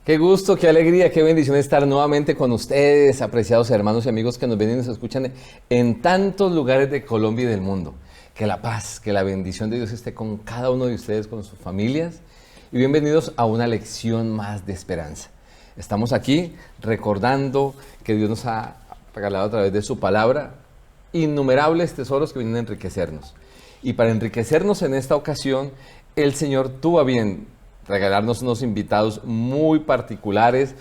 Qué gusto, qué alegría, qué bendición estar nuevamente con ustedes, apreciados hermanos y amigos que nos ven y nos escuchan en tantos lugares de Colombia y del mundo. Que la paz, que la bendición de Dios esté con cada uno de ustedes, con sus familias. Y bienvenidos a una lección más de esperanza. Estamos aquí recordando que Dios nos ha regalado a través de su palabra innumerables tesoros que vienen a enriquecernos. Y para enriquecernos en esta ocasión, el Señor tuvo a bien regalarnos unos invitados muy particulares.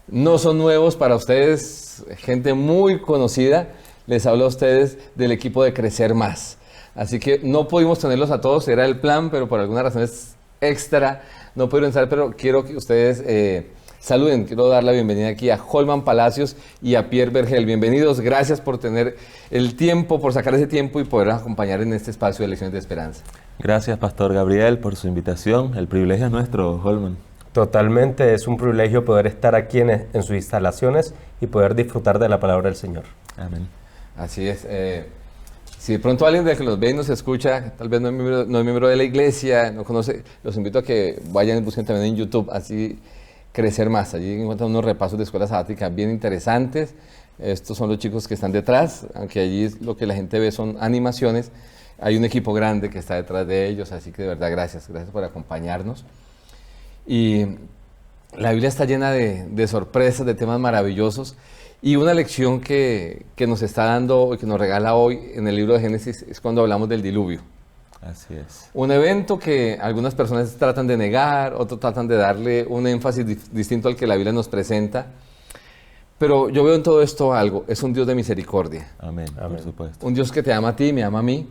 No son nuevos para ustedes, gente muy conocida. Les hablo a ustedes del equipo de Crecer Más. Así que no pudimos tenerlos a todos, era el plan, pero por algunas razones extra no pudieron estar, pero quiero que ustedes saluden. Quiero dar la bienvenida aquí a Holman Palacios y a Pierre Vergel. Bienvenidos, gracias por tener el tiempo, por sacar ese tiempo y poder acompañar en este espacio de Lecciones de Esperanza. Gracias, Pastor Gabriel, por su invitación. El privilegio es nuestro, Holman. Totalmente, es un privilegio poder estar aquí en sus instalaciones y poder disfrutar de la palabra del Señor. Amén. Así es. Si de pronto alguien de que los ve y nos escucha, tal vez no es miembro de la iglesia, no conoce, los invito a que vayan y busquen también en YouTube, así Crecer Más. Allí encuentran unos repasos de escuela sabática bien interesantes. Estos son los chicos que están detrás, aunque allí lo que la gente ve son animaciones. Hay un equipo grande que está detrás de ellos, así que de verdad gracias por acompañarnos. Y la Biblia está llena de sorpresas, de temas maravillosos. Y una lección que nos está dando y que nos regala hoy en el libro de Génesis es cuando hablamos del diluvio. Así es. Un evento que algunas personas tratan de negar, otros tratan de darle un énfasis distinto al que la Biblia nos presenta. Pero yo veo en todo esto algo, es un Dios de misericordia. Amén, por supuesto. Un Dios que te ama a ti, me ama a mí,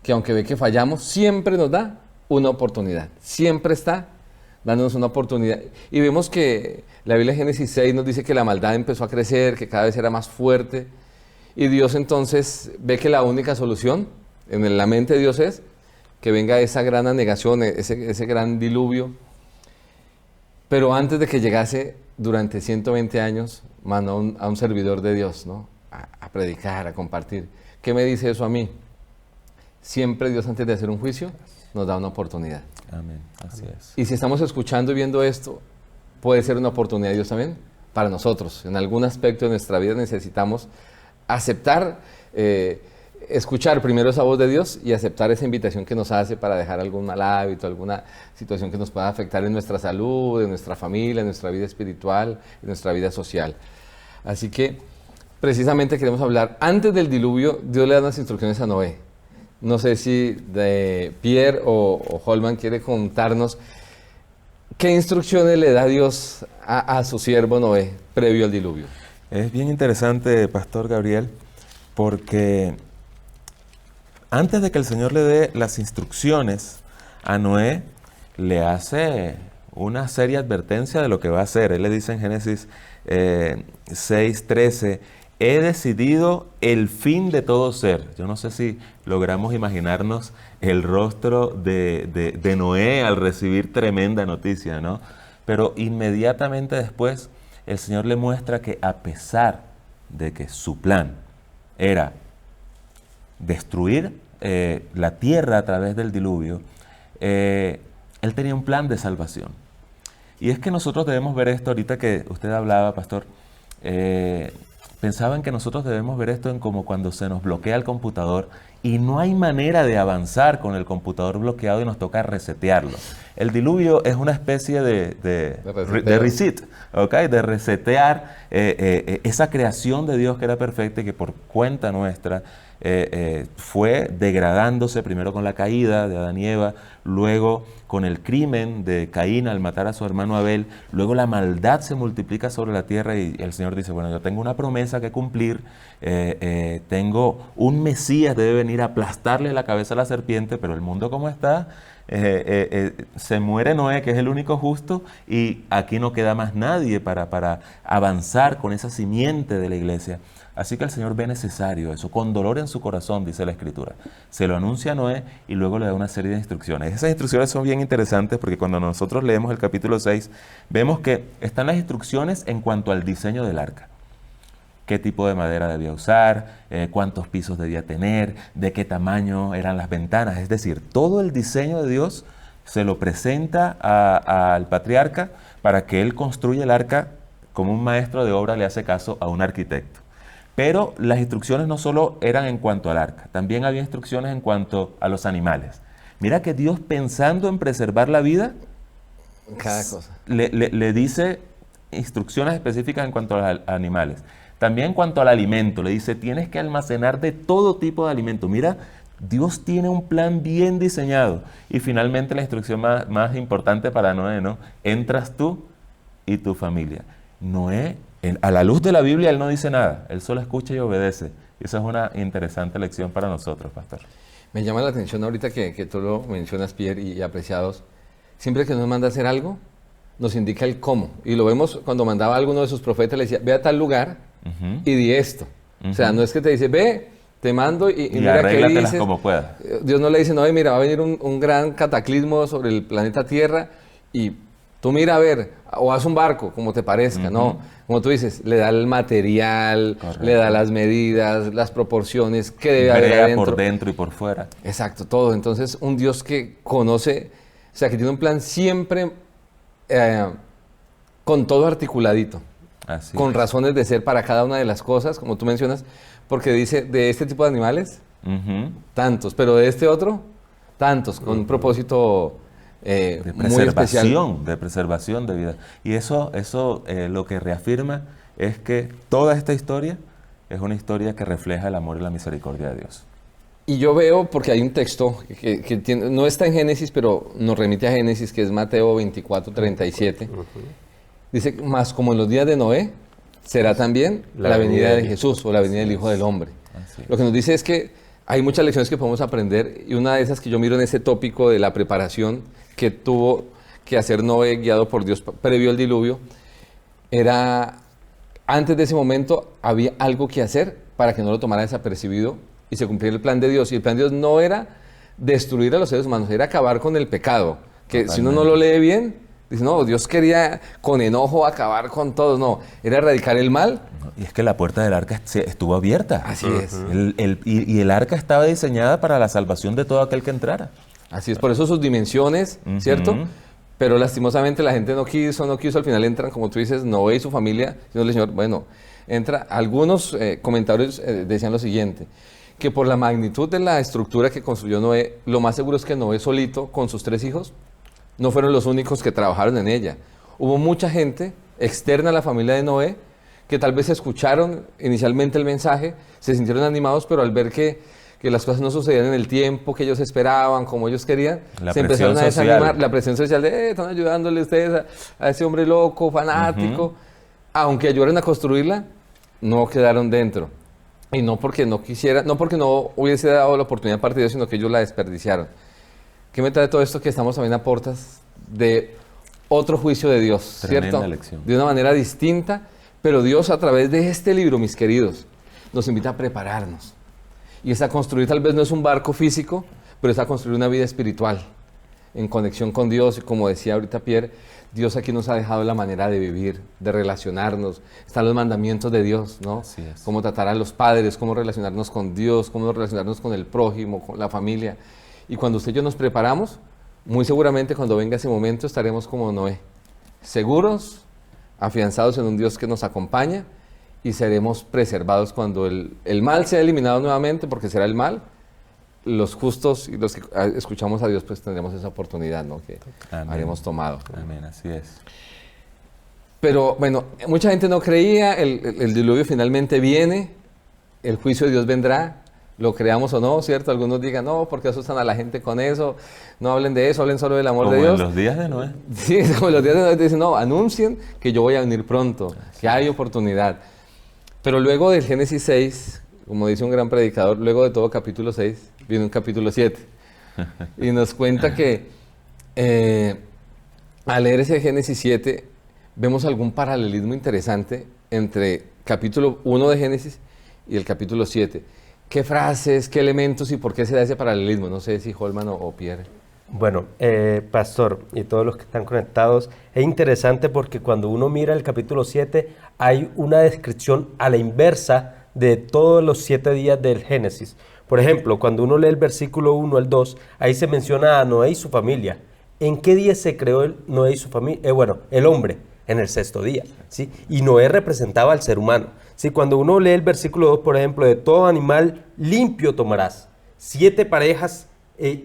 que aunque ve que fallamos, siempre nos da una oportunidad. Siempre está dándonos una oportunidad. Y vemos que la Biblia Génesis 6 nos dice que la maldad empezó a crecer, que cada vez era más fuerte. Y Dios entonces ve que la única solución en la mente de Dios es que venga esa gran anegación, ese gran diluvio. Pero antes de que llegase, durante 120 años, mandó a un servidor de Dios, ¿no? A predicar, a compartir. ¿Qué me dice eso a mí? Siempre Dios, antes de hacer un juicio, nos da una oportunidad. Amén, así es. Y si estamos escuchando y viendo esto, puede ser una oportunidad de Dios también para nosotros. En algún aspecto de nuestra vida necesitamos aceptar, escuchar primero esa voz de Dios y aceptar esa invitación que nos hace para dejar algún mal hábito, alguna situación que nos pueda afectar en nuestra salud, en nuestra familia, en nuestra vida espiritual, en nuestra vida social. Así que precisamente queremos hablar, antes del diluvio, Dios le da unas instrucciones a Noé. No sé si de Pierre o Holman quiere contarnos qué instrucciones le da Dios a su siervo Noé previo al diluvio. Es bien interesante, Pastor Gabriel, porque antes de que el Señor le dé las instrucciones a Noé, le hace una seria advertencia de lo que va a hacer. Él le dice en Génesis 6:13, he decidido el fin de todo ser. Yo no sé si logramos imaginarnos el rostro de Noé al recibir tremenda noticia, ¿no? Pero inmediatamente después el Señor le muestra que a pesar de que su plan era destruir la tierra a través del diluvio, Él tenía un plan de salvación. Y es que nosotros debemos ver esto, ahorita que usted hablaba, Pastor, pensaba en que nosotros debemos ver esto en como cuando se nos bloquea el computador y no hay manera de avanzar con el computador bloqueado y nos toca resetearlo. El diluvio es una especie de reset, ¿okay? De resetear esa creación de Dios que era perfecta y que por cuenta nuestra fue degradándose primero con la caída de Adán y Eva, luego con el crimen de Caín al matar a su hermano Abel, luego la maldad se multiplica sobre la tierra y el Señor dice, bueno, yo tengo una promesa que cumplir, tengo un Mesías, debe venir a aplastarle la cabeza a la serpiente, pero el mundo como está, se muere Noé, que es el único justo, y aquí no queda más nadie para avanzar con esa simiente de la iglesia. Así que el Señor ve necesario eso, con dolor en su corazón, dice la Escritura. Se lo anuncia a Noé y luego le da una serie de instrucciones. Esas instrucciones son bien interesantes porque cuando nosotros leemos el capítulo 6, vemos que están las instrucciones en cuanto al diseño del arca. qué tipo de madera debía usar, cuántos pisos debía tener, de qué tamaño eran las ventanas. Es decir, todo el diseño de Dios se lo presenta al patriarca para que él construya el arca como un maestro de obra le hace caso a un arquitecto. Pero las instrucciones no solo eran en cuanto al arca, también había instrucciones en cuanto a los animales. Mira que Dios, pensando en preservar la vida, cada cosa, le dice instrucciones específicas en cuanto a los animales. También en cuanto al alimento, le dice, tienes que almacenar de todo tipo de alimento. Mira, Dios tiene un plan bien diseñado. Y finalmente la instrucción más importante para Noé, ¿no? Entras tú y tu familia. Noé, a la luz de la Biblia, él no dice nada. Él solo escucha y obedece. Y esa es una interesante lección para nosotros, pastor. Me llama la atención ahorita que tú lo mencionas, Pierre, y apreciados. Siempre que nos manda a hacer algo, nos indica el cómo. Y lo vemos cuando mandaba a alguno de sus profetas, le decía, ve a tal lugar y di esto. O sea, no es que te dice, ve, te mando y mira qué dices. Como puedas. Dios no le dice, no, mira, va a venir un gran cataclismo sobre el planeta Tierra y tú mira a ver, o haz un barco, como te parezca, ¿no? Como tú dices, le da el material, correcto, le da las medidas, las proporciones, qué debe haber adentro. Por dentro y por fuera. Exacto, todo. Entonces, un Dios que conoce, o sea, que tiene un plan siempre con todo articuladito. Así con es. Razones de ser para cada una de las cosas, como tú mencionas, porque dice, de este tipo de animales, tantos, pero de este otro, tantos, con un propósito muy especial. De preservación de vida. Y eso lo que reafirma es que toda esta historia es una historia que refleja el amor y la misericordia de Dios. Y yo veo, porque hay un texto que no está en Génesis, pero nos remite a Génesis, que es Mateo 24, 37. Dice, más como en los días de Noé, será también la venida de Jesús o la venida del Hijo del Hombre. Lo que nos dice es que hay muchas lecciones que podemos aprender, y una de esas que yo miro en ese tópico de la preparación que tuvo que hacer Noé, guiado por Dios previo al diluvio, era, antes de ese momento había algo que hacer para que no lo tomara desapercibido y se cumpliera el plan de Dios. Y el plan de Dios no era destruir a los seres humanos, era acabar con el pecado. Que si uno no lo lee bien, dice, no, Dios quería con enojo acabar con todos. No, era erradicar el mal. Y es que la puerta del arca estuvo abierta. Así es. Y el arca estaba diseñada para la salvación de todo aquel que entrara. Así es, por eso sus dimensiones, ¿cierto? Pero lastimosamente la gente no quiso, al final entran, como tú dices, Noé y su familia, sino el Señor, bueno, entra. Algunos comentarios decían lo siguiente, que por la magnitud de la estructura que construyó Noé, lo más seguro es que Noé solito, con sus 3 hijos, no fueron los únicos que trabajaron en ella. Hubo mucha gente externa a la familia de Noé que tal vez escucharon inicialmente el mensaje, se sintieron animados, pero al ver que las cosas no sucedían en el tiempo que ellos esperaban, como ellos querían, se empezaron a desanimar. La presión social de, están ayudándole ustedes a ese hombre loco, fanático. Aunque ayudaron a construirla, no quedaron dentro. Y no porque no quisiera, no porque no hubiese dado la oportunidad de parte de Dios, sino que ellos la desperdiciaron. ¿Qué me trae todo esto? Que estamos también a puertas de otro juicio de Dios, Tremenda ¿cierto? lección. De una manera distinta, pero Dios a través de este libro, mis queridos, nos invita a prepararnos. Y es a construir, tal vez no es un barco físico, pero es a construir una vida espiritual, en conexión con Dios. Y como decía ahorita Pierre, Dios aquí nos ha dejado la manera de vivir, de relacionarnos. Están los mandamientos de Dios, ¿no? Así es. Cómo tratar a los padres, cómo relacionarnos con Dios, cómo relacionarnos con el prójimo, con la familia. Y cuando usted y yo nos preparamos, muy seguramente cuando venga ese momento estaremos como Noé, seguros, afianzados en un Dios que nos acompaña, y seremos preservados cuando el mal sea eliminado nuevamente, porque será el mal. Los justos y los que escuchamos a Dios, pues tendremos esa oportunidad, ¿no? Que habremos tomado. Amén, así es. Pero bueno, mucha gente no creía, el diluvio finalmente viene, el juicio de Dios vendrá, lo creamos o no, ¿cierto? Algunos digan, no, porque asustan a la gente con eso, no hablen de eso, hablen solo del amor de Dios. Como en los días de Noé. Sí, como en los días de Noé, dicen, no, anuncien que yo voy a venir pronto, que hay oportunidad. Pero luego del Génesis 6, como dice un gran predicador, luego de todo capítulo 6, viene un capítulo 7. Y nos cuenta que al leer ese Génesis 7, vemos algún paralelismo interesante entre capítulo 1 de Génesis y el capítulo 7. ¿Qué frases, qué elementos y por qué se da ese paralelismo? No sé si Holman o Pierre Bueno, pastor, y todos los que están conectados, es interesante porque cuando uno mira el capítulo 7, hay una descripción a la inversa de todos los 7 días del Génesis. Por ejemplo, cuando uno lee el versículo 1 al 2, ahí se menciona a Noé y su familia. ¿En qué día se creó Noé y su familia? El hombre, en el 6º día, ¿sí? Y Noé representaba al ser humano. ¿Sí? Cuando uno lee el versículo 2, por ejemplo, de todo animal limpio tomarás 7 parejas,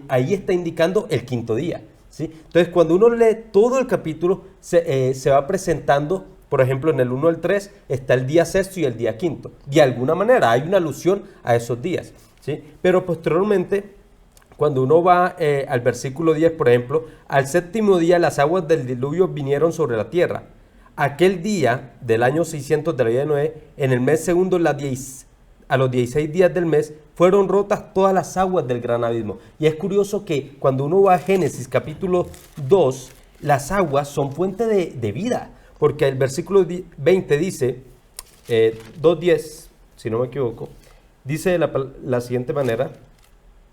ahí está indicando el 5º día, ¿sí? Entonces, cuando uno lee todo el capítulo, se va presentando, por ejemplo, en el 1 al 3, está el día 6º y el día 5º. De alguna manera, hay una alusión a esos días, ¿sí? Pero posteriormente, cuando uno va al versículo 10, por ejemplo, al 7º día las aguas del diluvio vinieron sobre la tierra. Aquel día del año 600 de la vida de Noé, en el mes segundo, a los 16 días del mes, fueron rotas todas las aguas del gran abismo. Y es curioso que cuando uno va a Génesis capítulo 2, las aguas son fuente de vida, porque el versículo 20 dice, 2:10, si no me equivoco, dice de la siguiente manera,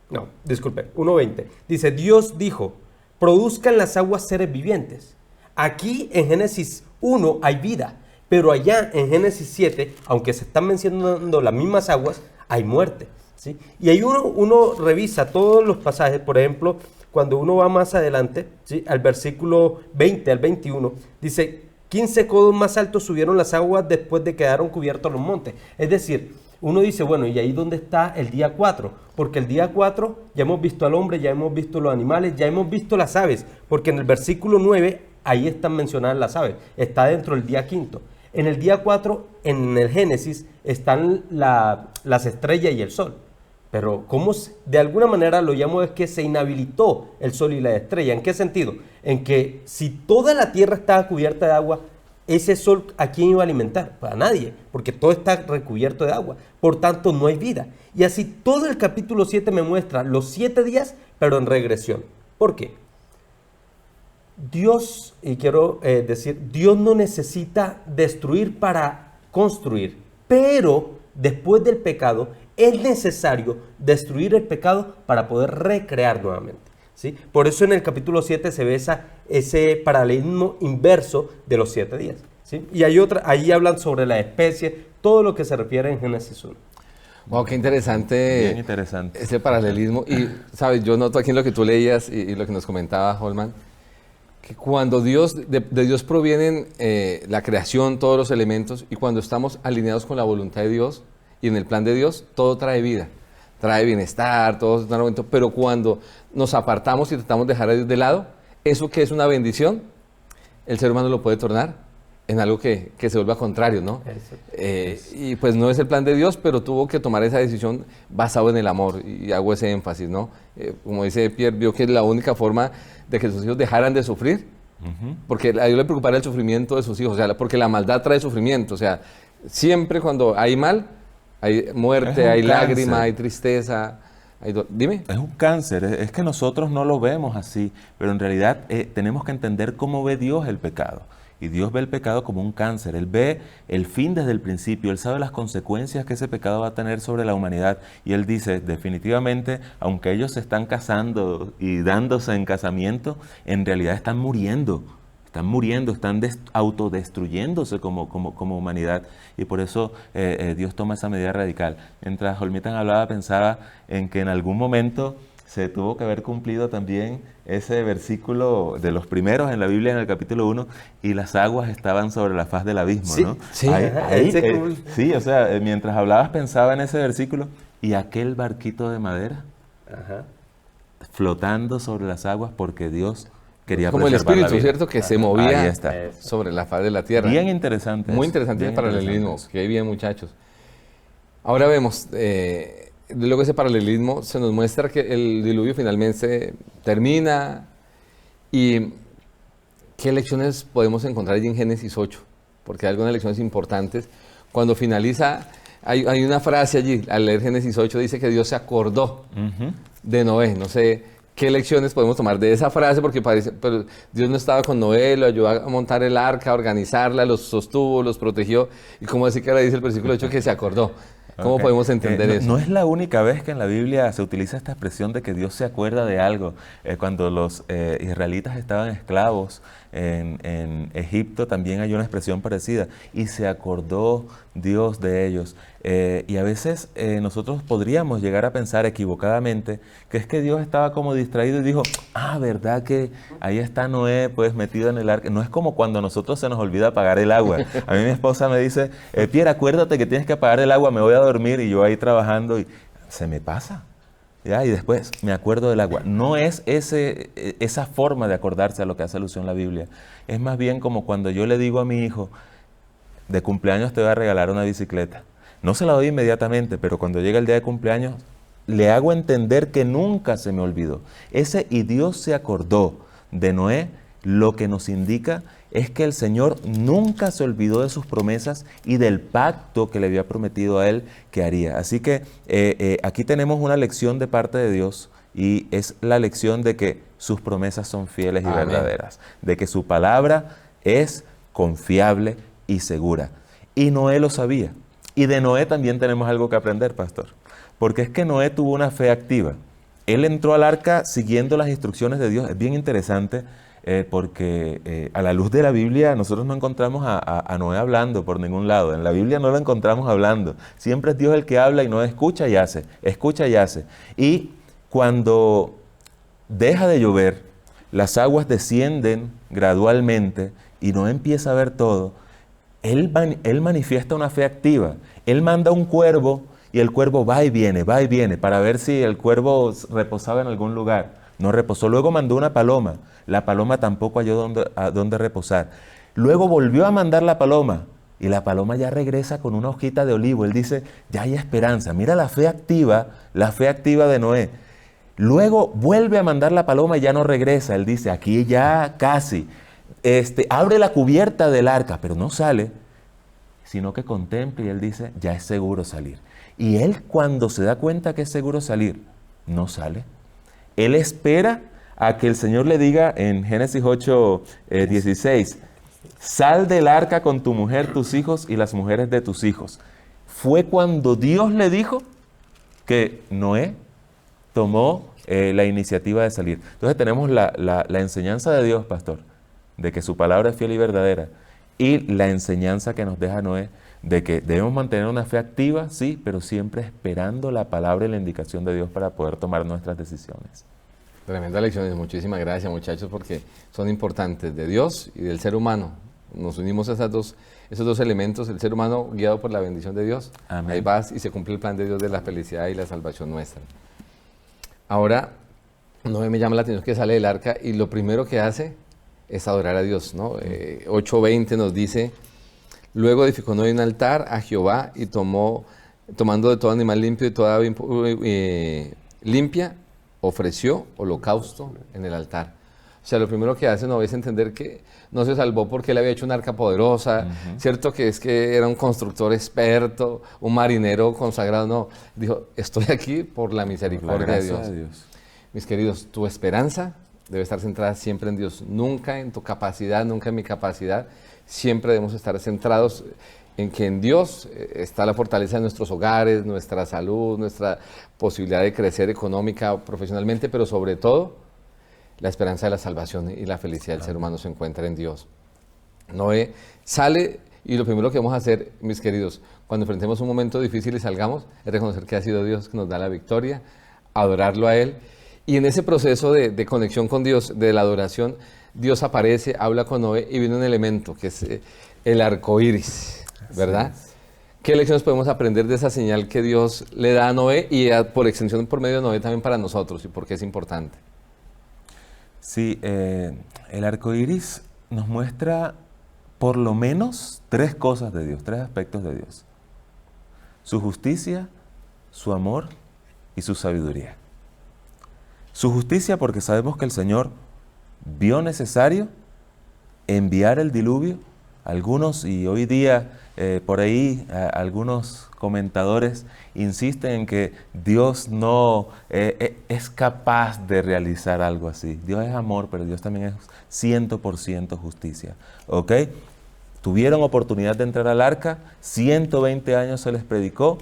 no, disculpe, 1:20, dice, Dios dijo, produzcan las aguas seres vivientes. Aquí en Génesis 1 hay vida, pero allá en Génesis 7, aunque se están mencionando las mismas aguas, hay muerte, ¿sí? Y ahí uno revisa todos los pasajes, por ejemplo, cuando uno va más adelante, ¿sí? Al versículo 20 al 21, dice, 15 codos más altos subieron las aguas después de que quedaron cubiertos los montes. Es decir, uno dice, bueno, ¿y ahí dónde está el día 4? Porque el día 4 ya hemos visto al hombre, ya hemos visto los animales, ya hemos visto las aves, porque en el versículo 9, ahí están mencionadas las aves, está dentro del día 5. En el día 4, en el Génesis, están las estrellas y el sol. Pero ¿cómo de alguna manera lo llamo? Es que se inhabilitó el sol y la estrella. ¿En qué sentido? En que si toda la tierra estaba cubierta de agua, ese sol, ¿a quién iba a alimentar? Pues a nadie, porque todo está recubierto de agua. Por tanto, no hay vida. Y así todo el capítulo 7 me muestra los 7 días, pero en regresión. ¿Por qué? Dios, y quiero decir, Dios no necesita destruir para construir, pero después del pecado es necesario destruir el pecado para poder recrear nuevamente, ¿sí? Por eso en el capítulo 7 se ve ese paralelismo inverso de los 7 días, ¿sí? Y ahí hablan sobre la especie, todo lo que se refiere en Génesis 1. Wow, qué interesante. Bien interesante. Ese paralelismo. Y, sabes, yo noto aquí en lo que tú leías y lo que nos comentaba Holman, que cuando de Dios provienen la creación, todos los elementos, y cuando estamos alineados con la voluntad de Dios y en el plan de Dios, todo trae vida, trae bienestar, todo es un momento. Pero cuando nos apartamos y tratamos de dejar a Dios de lado, eso que es una bendición, el ser humano lo puede tornar en algo que se vuelva contrario, ¿no? Y pues no es el plan de Dios, pero tuvo que tomar esa decisión basado en el amor, y hago ese énfasis, ¿no? Como dice Pierre, vio que es la única forma de que sus hijos dejaran de sufrir, porque a Dios le preocupara el sufrimiento de sus hijos, o sea, porque la maldad trae sufrimiento, o sea, siempre cuando hay mal, hay muerte, hay lágrima, hay tristeza. Dime. Es un cáncer, es que nosotros no lo vemos así, pero en realidad tenemos que entender cómo ve Dios el pecado. Y Dios ve el pecado como un cáncer. Él ve el fin desde el principio. Él sabe las consecuencias que ese pecado va a tener sobre la humanidad. Y Él dice, definitivamente, aunque ellos se están casando y dándose en casamiento, en realidad están muriendo, están autodestruyéndose como humanidad. Y por eso Dios toma esa medida radical. Mientras Holmitan hablaba, pensaba en que en algún momento se tuvo que haber cumplido también ese versículo de los primeros en la Biblia, en el capítulo 1, y las aguas estaban sobre la faz del abismo, ¿no? Sí, sí, o sea, mientras hablabas pensaba en ese versículo, y aquel barquito de madera, flotando sobre las aguas porque Dios quería como el preservar la espíritu, vida. ¿cierto? Que se movía Ahí está. sobre la faz de la tierra. Bien interesante. Muy eso, interesante bien ese paralelismo. interesante. Qué bien, muchachos. Ahora vemos, luego ese paralelismo se nos muestra que el diluvio finalmente termina. ¿Y qué lecciones podemos encontrar allí en Génesis 8? Porque hay algunas lecciones importantes. Cuando finaliza, hay una frase allí, al leer Génesis 8, dice que Dios se acordó de Noé. No sé qué lecciones podemos tomar de esa frase, porque pero Dios no estaba con Noé, lo ayudó a montar el arca, a organizarla, los sostuvo, los protegió. Y como así que ahora dice el versículo 8 que se acordó. ¿Cómo podemos entender eso? No es la única vez que en la Biblia se utiliza esta expresión de que Dios se acuerda de algo. Cuando los israelitas estaban esclavos en Egipto, también hay una expresión parecida. Y se acordó Dios de ellos. Y a veces nosotros podríamos llegar a pensar equivocadamente que es que Dios estaba como distraído y dijo, ¿verdad que ahí está Noé pues metido en el arca? No es como cuando a nosotros se nos olvida apagar el agua. A mí mi esposa me dice, Pierre, acuérdate que tienes que apagar el agua, me voy a dormir, y yo ahí trabajando y se me pasa. ¿Ya? Y después me acuerdo del agua. No es esa forma de acordarse a lo que hace alusión la Biblia. Es más bien como cuando yo le digo a mi hijo, de cumpleaños te voy a regalar una bicicleta. No se la doy inmediatamente, pero cuando llega el día de cumpleaños, le hago entender que nunca se me olvidó. Y Dios se acordó de Noé, lo que nos indica es que el Señor nunca se olvidó de sus promesas y del pacto que le había prometido a él que haría. Así que aquí tenemos una lección de parte de Dios, y es la lección de que sus promesas son fieles y verdaderas, de que su palabra es confiable y segura. Y Noé lo sabía. Y de Noé también tenemos algo que aprender, pastor, porque es que Noé tuvo una fe activa. Él entró al arca siguiendo las instrucciones de Dios. Es bien interesante porque a la luz de la Biblia nosotros no encontramos a Noé hablando por ningún lado. En la Biblia no lo encontramos hablando. Siempre es Dios el que habla y Noé escucha y hace, escucha y hace. Y cuando deja de llover, las aguas descienden gradualmente y Noé empieza a ver todo. Él manifiesta una fe activa. Él manda un cuervo y el cuervo va y viene para ver si el cuervo reposaba en algún lugar. No reposó. Luego mandó una paloma. La paloma tampoco halló dónde reposar. Luego volvió a mandar la paloma y la paloma ya regresa con una hojita de olivo. Él dice, ya hay esperanza. Mira la fe activa de Noé. Luego vuelve a mandar la paloma y ya no regresa. Él dice, aquí ya casi. Abre la cubierta del arca, pero no sale, sino que contempla y él dice, ya es seguro salir. Y él, cuando se da cuenta que es seguro salir, no sale. Él espera a que el Señor le diga en Génesis 8:16, sal del arca con tu mujer, tus hijos y las mujeres de tus hijos. Fue cuando Dios le dijo que Noé tomó la iniciativa de salir. Entonces tenemos la enseñanza de Dios, pastor, de que su palabra es fiel y verdadera, y la enseñanza que nos deja Noé de que debemos mantener una fe activa, sí, pero siempre esperando la palabra y la indicación de Dios para poder tomar nuestras decisiones. Tremendas lecciones, muchísimas gracias, muchachos, porque son importantes, de Dios y del ser humano. Nos unimos a esos dos elementos, el ser humano guiado por la bendición de Dios. Amén. Ahí vas y se cumple el plan de Dios de la felicidad y la salvación nuestra. Ahora, Noé me llama la atención que sale del arca y lo primero que hace es adorar a Dios, ¿no? 8:20 nos dice, luego edificó Noé un altar a Jehová y tomando de todo animal limpio y toda limpia, ofreció holocausto en el altar. O sea, lo primero que hace Noé es entender que no se salvó porque él había hecho una arca poderosa, cierto que es que era un constructor experto, un marinero consagrado, no. Dijo, estoy aquí por la misericordia de Dios. Mis queridos, tu esperanza debe estar centrada siempre en Dios, nunca en tu capacidad, nunca en mi capacidad. Siempre debemos estar centrados en que en Dios está la fortaleza de nuestros hogares, nuestra salud, nuestra posibilidad de crecer económica, profesionalmente, pero sobre todo la esperanza de la salvación y la felicidad del ser humano se encuentra en Dios. Noé sale y lo primero que vamos a hacer, mis queridos, cuando enfrentemos un momento difícil y salgamos, es reconocer que ha sido Dios que nos da la victoria, adorarlo a Él. Y en ese proceso de conexión con Dios, de la adoración, Dios aparece, habla con Noé y viene un elemento que es el arco iris, ¿verdad? ¿Qué lecciones podemos aprender de esa señal que Dios le da a Noé y por extensión por medio de Noé también para nosotros y por qué es importante? Sí, el arco iris nos muestra por lo menos 3 cosas de Dios, 3 aspectos de Dios: su justicia, su amor y su sabiduría. Su justicia, porque sabemos que el Señor vio necesario enviar el diluvio. Algunos, y hoy día por ahí algunos comentadores insisten en que Dios no es capaz de realizar algo así. Dios es amor, pero Dios también es 100% justicia. ¿Ok? Tuvieron oportunidad de entrar al arca, 120 años se les predicó,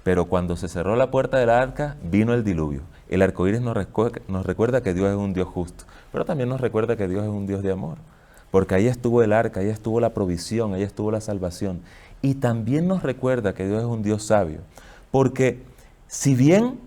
Pero cuando se cerró la puerta del arca, vino el diluvio. El arco iris nos recuerda que Dios es un Dios justo, pero también nos recuerda que Dios es un Dios de amor. Porque ahí estuvo el arca, ahí estuvo la provisión, ahí estuvo la salvación. Y también nos recuerda que Dios es un Dios sabio. Porque si bien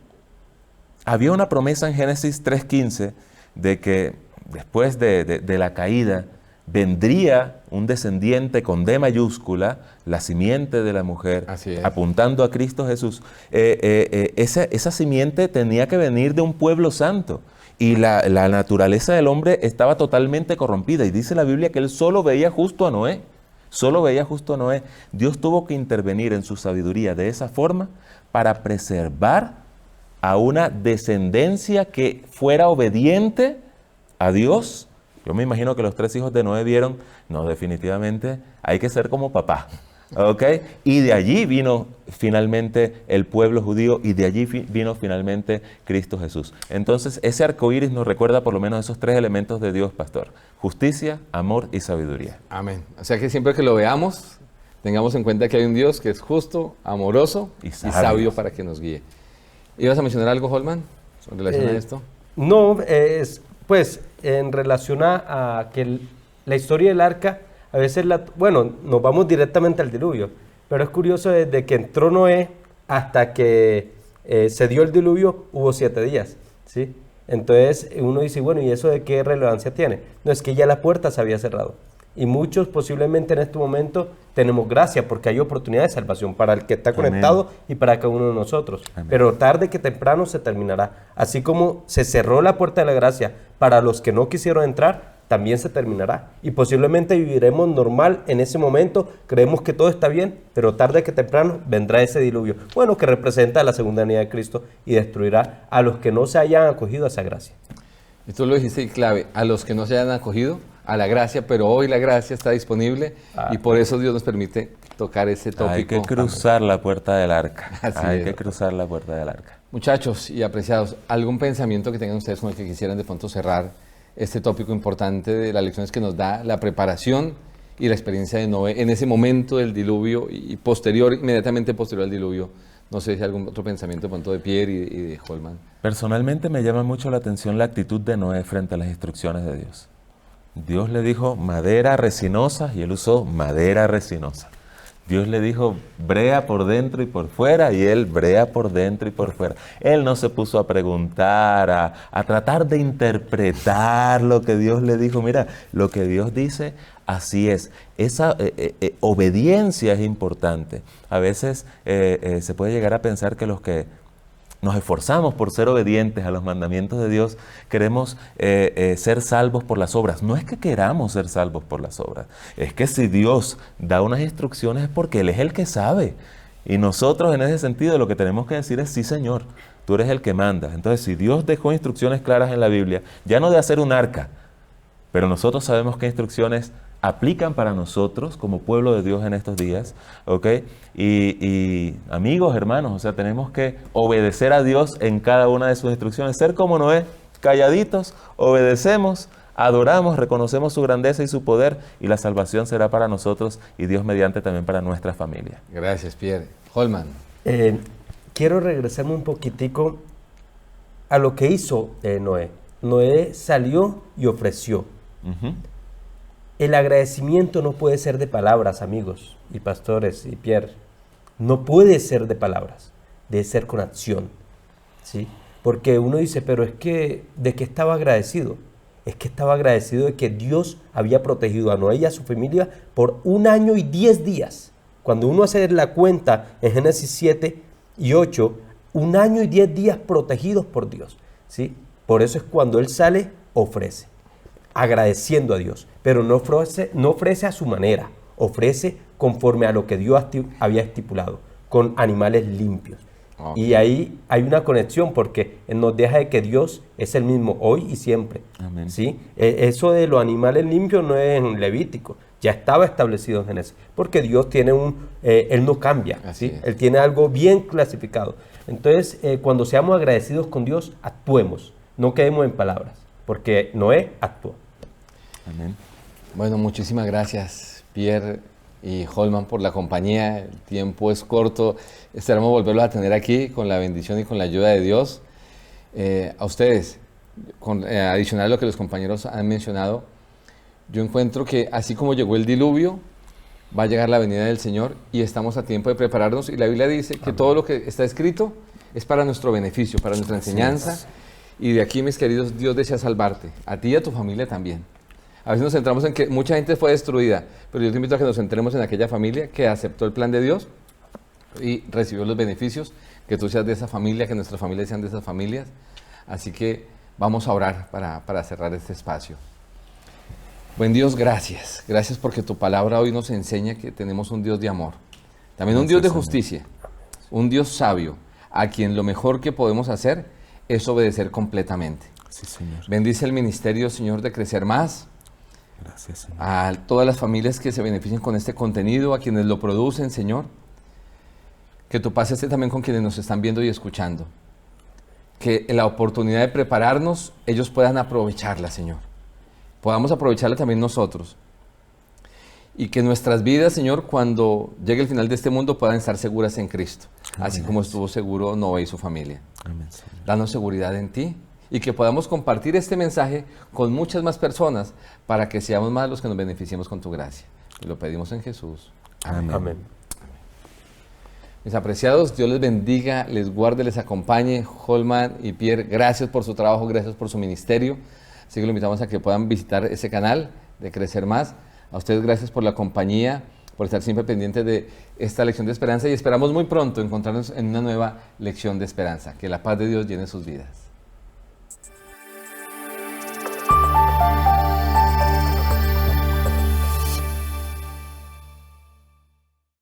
había una promesa en Génesis 3:15 de que después de la caída vendría un descendiente con D mayúscula, la simiente de la mujer, apuntando a Cristo Jesús. Esa simiente tenía que venir de un pueblo santo. Y la naturaleza del hombre estaba totalmente corrompida. Y dice la Biblia que él solo veía justo a Noé. Solo veía justo a Noé. Dios tuvo que intervenir en su sabiduría de esa forma para preservar a una descendencia que fuera obediente a Dios. Yo me imagino que los 3 hijos de Noé vieron, no, definitivamente hay que ser como papá. ¿Ok? Y de allí vino finalmente el pueblo judío y de allí vino finalmente Cristo Jesús. Entonces, ese arco iris nos recuerda por lo menos esos 3 elementos de Dios, pastor: justicia, amor y sabiduría. Amén. O sea que siempre que lo veamos, tengamos en cuenta que hay un Dios que es justo, amoroso y sabio para que nos guíe. ¿Ibas a mencionar algo, Holman, en relación a esto? No, pues en relación a que la historia del arca, a veces, nos vamos directamente al diluvio, pero es curioso, desde que entró Noé hasta que se dio el diluvio, hubo 7 días, ¿sí? Entonces uno dice, bueno, ¿y eso de qué relevancia tiene? No, es que ya la puerta se había cerrado. Y muchos posiblemente en este momento tenemos gracia porque hay oportunidad de salvación para el que está conectado y para cada uno de nosotros. Amén. Pero tarde que temprano se terminará. Así como se cerró la puerta de la gracia para los que no quisieron entrar, también se terminará. Y posiblemente viviremos normal en ese momento, creemos que todo está bien, pero tarde que temprano vendrá ese diluvio. Bueno, que representa la segunda venida de Cristo y destruirá a los que no se hayan acogido a esa gracia. Y tú lo dijiste clave, a los que no se hayan acogido a la gracia, pero hoy la gracia está disponible y por eso Dios nos permite tocar ese tópico. Hay que cruzar la puerta del arca. Hay que cruzar la puerta del arca. Muchachos y apreciados, ¿algún pensamiento que tengan ustedes con el que quisieran de pronto cerrar este tópico importante de las lecciones que nos da la preparación y la experiencia de Noé en ese momento del diluvio y inmediatamente posterior al diluvio? No sé si hay algún otro pensamiento de pronto de Pierre y de Holman. Personalmente me llama mucho la atención la actitud de Noé frente a las instrucciones de Dios. Dios le dijo madera resinosa y él usó madera resinosa. Dios le dijo brea por dentro y por fuera y él brea por dentro y por fuera. Él no se puso a preguntar, a tratar de interpretar lo que Dios le dijo. Mira, lo que Dios dice, así es. Esa obediencia es importante. A veces se puede llegar a pensar que los que nos esforzamos por ser obedientes a los mandamientos de Dios, queremos ser salvos por las obras. No es que queramos ser salvos por las obras, es que si Dios da unas instrucciones es porque Él es el que sabe. Y nosotros en ese sentido lo que tenemos que decir es, sí Señor, tú eres el que manda. Entonces si Dios dejó instrucciones claras en la Biblia, ya no de hacer un arca, pero nosotros sabemos qué instrucciones aplican para nosotros como pueblo de Dios en estos días, ¿ok? Y amigos, hermanos, o sea, tenemos que obedecer a Dios en cada una de sus instrucciones, ser como Noé, calladitos, obedecemos, adoramos, reconocemos su grandeza y su poder y la salvación será para nosotros y Dios mediante también para nuestra familia. Gracias, Pierre. Holman. Quiero regresarme un poquitico a lo que hizo Noé. Noé salió y ofreció. El agradecimiento no puede ser de palabras, amigos y pastores y Pierre. No puede ser de palabras, debe ser con acción, ¿sí? Porque uno dice, pero es que, ¿de qué estaba agradecido? Es que estaba agradecido de que Dios había protegido a Noé y a su familia por 1 año y 10 días. Cuando uno hace la cuenta en Génesis 7 y 8, 1 año y 10 días protegidos por Dios, ¿sí? Por eso es cuando Él sale, ofrece, agradeciendo a Dios, pero no ofrece a su manera, ofrece conforme a lo que Dios había estipulado, con animales limpios. Okay. Y ahí hay una conexión porque nos deja de que Dios es el mismo hoy y siempre. Amén. ¿Sí? Eso de los animales limpios no es en Levítico, ya estaba establecido en Génesis, porque Dios tiene Él no cambia, ¿sí? Él tiene algo bien clasificado. Entonces, cuando seamos agradecidos con Dios, actuemos, no quedemos en palabras, porque Noé actuó. Amén. Bueno, muchísimas gracias, Pierre, y Holman por la compañía. El tiempo es corto. Esperamos volverlos a tener aquí con la bendición y con la ayuda de Dios. A ustedes, adicional a lo que los compañeros han mencionado, yo encuentro que así como llegó el diluvio, va a llegar la venida del Señor y estamos a tiempo de prepararnos. Y la Biblia dice que todo lo que está escrito es para nuestro beneficio, para nuestra enseñanza. Y de aquí, mis queridos, Dios desea salvarte, a ti y a tu familia también. A veces nos centramos en que mucha gente fue destruida, pero yo te invito a que nos centremos en aquella familia que aceptó el plan de Dios y recibió los beneficios, que tú seas de esa familia, que nuestras familias sean de esas familias. Así que vamos a orar para cerrar este espacio. Buen Dios, gracias. Gracias porque tu palabra hoy nos enseña que tenemos un Dios de amor. También un Dios de justicia, un Dios sabio, a quien lo mejor que podemos hacer es obedecer completamente. Sí, Señor. Bendice el ministerio, Señor, de Crecer Más. Gracias, Señor. A todas las familias que se benefician con este contenido, a quienes lo producen, Señor. Que tu paz esté también con quienes nos están viendo y escuchando. Que en la oportunidad de prepararnos, ellos puedan aprovecharla, Señor. Podamos aprovecharla también nosotros. Y que nuestras vidas, Señor, cuando llegue el final de este mundo, puedan estar seguras en Cristo. Amén. Así como estuvo seguro Noé y su familia. Amén, Señor. Danos seguridad en ti y que podamos compartir este mensaje con muchas más personas para que seamos más los que nos beneficiemos con tu gracia. Y lo pedimos en Jesús. Amén. Amén. Mis apreciados, Dios les bendiga, les guarde, les acompañe. Holman y Pierre, gracias por su trabajo, gracias por su ministerio. Así que lo invitamos a que puedan visitar ese canal de Crecer Más. A ustedes gracias por la compañía, por estar siempre pendientes de esta lección de esperanza y esperamos muy pronto encontrarnos en una nueva lección de esperanza. Que la paz de Dios llene sus vidas.